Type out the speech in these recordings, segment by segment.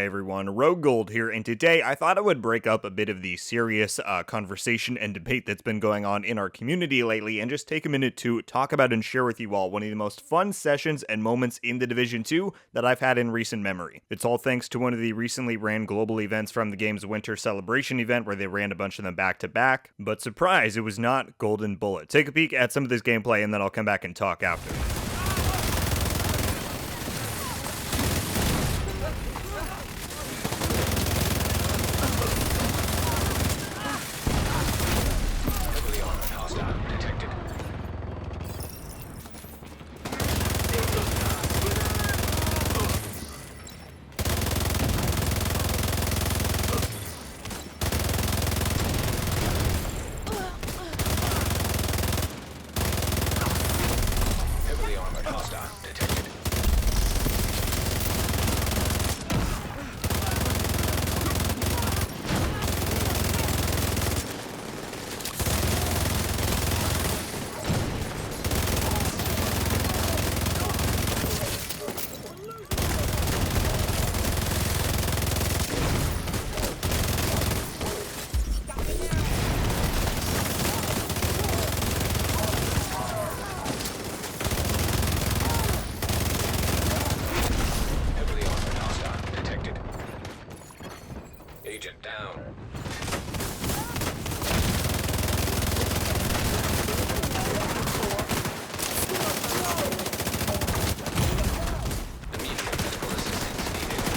Hey everyone, RogueGold here, and today I thought I would break up a bit of the serious conversation and debate that's been going on in our community lately and just take a minute to talk about and share with you all one of the most fun sessions and moments in the Division 2 that I've had in recent memory. It's all thanks to one of the recently ran global events from the game's Winter Celebration event where they ran a bunch of them back to back, but surprise, it was not Golden Bullet. Take a peek at some of this gameplay and then I'll come back and talk after. Agent down. Immediate medical assistance needed.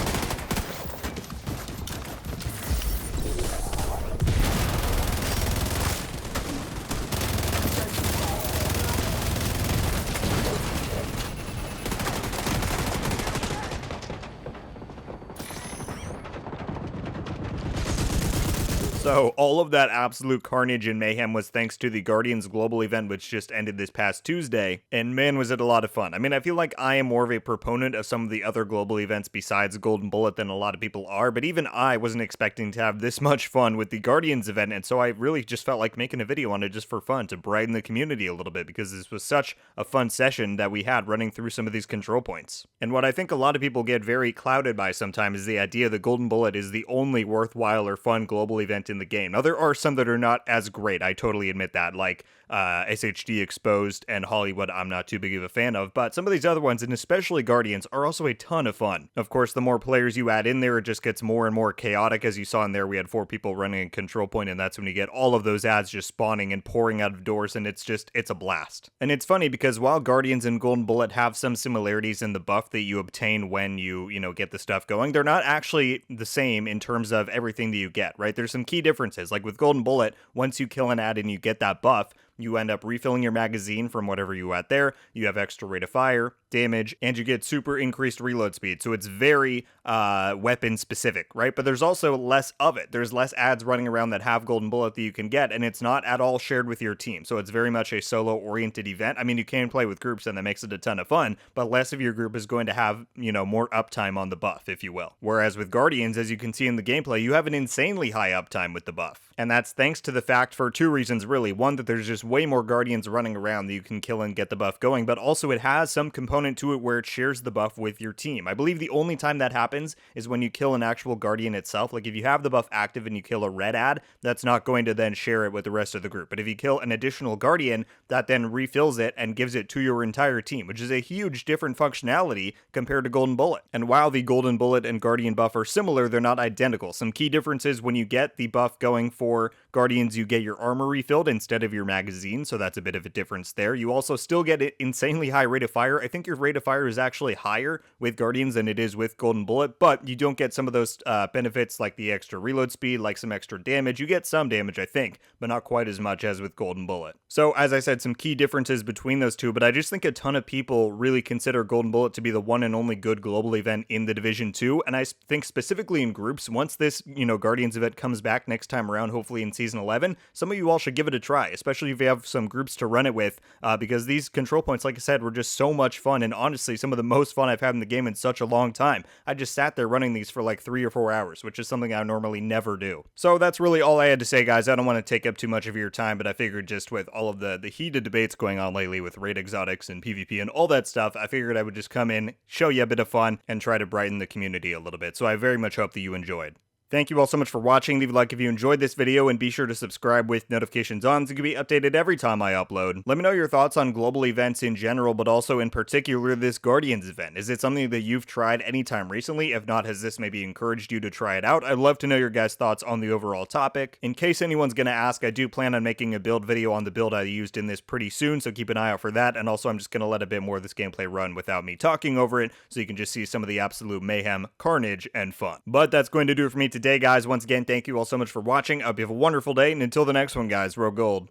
So, all of that absolute carnage and mayhem was thanks to the Guardians Global event, which just ended this past Tuesday, and man, was it a lot of fun. I mean, I feel like I am more of a proponent of some of the other global events besides Golden Bullet than a lot of people are, but even I wasn't expecting to have this much fun with the Guardians event, and so I really just felt like making a video on it just for fun, to brighten the community a little bit, because this was such a fun session that we had running through some of these control points. And what I think a lot of people get very clouded by sometimes is the idea that Golden Bullet is the only worthwhile or fun global event in the game. Now, there are some that are not as great, I totally admit that, like SHD Exposed and Hollywood I'm not too big of a fan of, but some of these other ones, and especially Guardians, are also a ton of fun. Of course, the more players you add in there, it just gets more and more chaotic. As you saw in there, we had 4 people running a control point, and that's when you get all of those ads just spawning and pouring out of doors, and it's a blast. And it's funny because while Guardians and Golden Bullet have some similarities in the buff that you obtain when you get the stuff going, they're not actually the same in terms of everything that you get, right? There's some key differences. Like with Golden Bullet, once you kill an ad and you get that buff, you end up refilling your magazine from whatever you had there, you have extra rate of fire, damage, and you get super increased reload speed. So it's very weapon specific, right? But there's also less of it. There's less ads running around that have Golden Bullet that you can get, and it's not at all shared with your team. So it's very much a solo-oriented event. I mean, you can play with groups, and that makes it a ton of fun, but less of your group is going to have, more uptime on the buff, if you will. Whereas with Guardians, as you can see in the gameplay, you have an insanely high uptime with the buff. And that's thanks to the fact for 2 reasons, really. One, that there's just way more Guardians running around that you can kill and get the buff going, but also it has some component to it where it shares the buff with your team. I believe the only time that happens is when you kill an actual Guardian itself. Like if you have the buff active and you kill a red ad, that's not going to then share it with the rest of the group. But if you kill an additional Guardian, that then refills it and gives it to your entire team, which is a huge different functionality compared to Golden Bullet. And while the Golden Bullet and Guardian buff are similar, they're not identical. Some key differences: when you get the buff going for Guardians, you get your armor refilled instead of your magazine, so that's a bit of a difference there. You also still get an insanely high rate of fire. I think your rate of fire is actually higher with Guardians than it is with Golden Bullet, but you don't get some of those benefits like the extra reload speed, like some extra damage. You get some damage, I think, but not quite as much as with Golden Bullet. So, as I said, some key differences between those two, but I just think a ton of people really consider Golden Bullet to be the one and only good global event in the Division 2, and I think specifically in groups, once this, Guardians event comes back next time around, hopefully in Season 11, some of you all should give it a try, especially if you we have some groups to run it with, because these control points, like I said, were just so much fun, and honestly, some of the most fun I've had in the game in such a long time. I just sat there running these for like 3 or 4 hours, which is something I normally never do. So that's really all I had to say, guys. I don't want to take up too much of your time, but I figured just with all of the heated debates going on lately with raid exotics and PvP and all that stuff, I figured I would just come in, show you a bit of fun, and try to brighten the community a little bit. So I very much hope that you enjoyed. Thank you all so much for watching. Leave a like if you enjoyed this video, and be sure to subscribe with notifications on so you can be updated every time I upload. Let me know your thoughts on global events in general, but also in particular this Guardians event. Is it something that you've tried anytime recently? If not, has this maybe encouraged you to try it out? I'd love to know your guys' thoughts on the overall topic. In case anyone's going to ask, I do plan on making a build video on the build I used in this pretty soon, so keep an eye out for that. And also, I'm just going to let a bit more of this gameplay run without me talking over it, so you can just see some of the absolute mayhem, carnage, and fun. But that's going to do it for me today, guys. Once again, thank you all so much for watching. I hope you have a wonderful day, and until the next one, guys, RogueGold.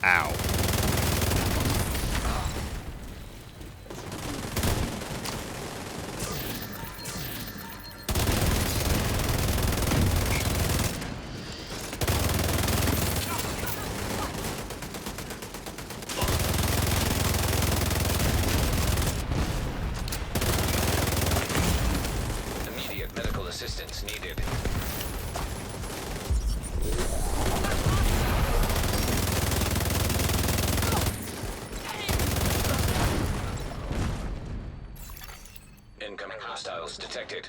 Ow. Immediate medical assistance needed. Incoming hostiles detected.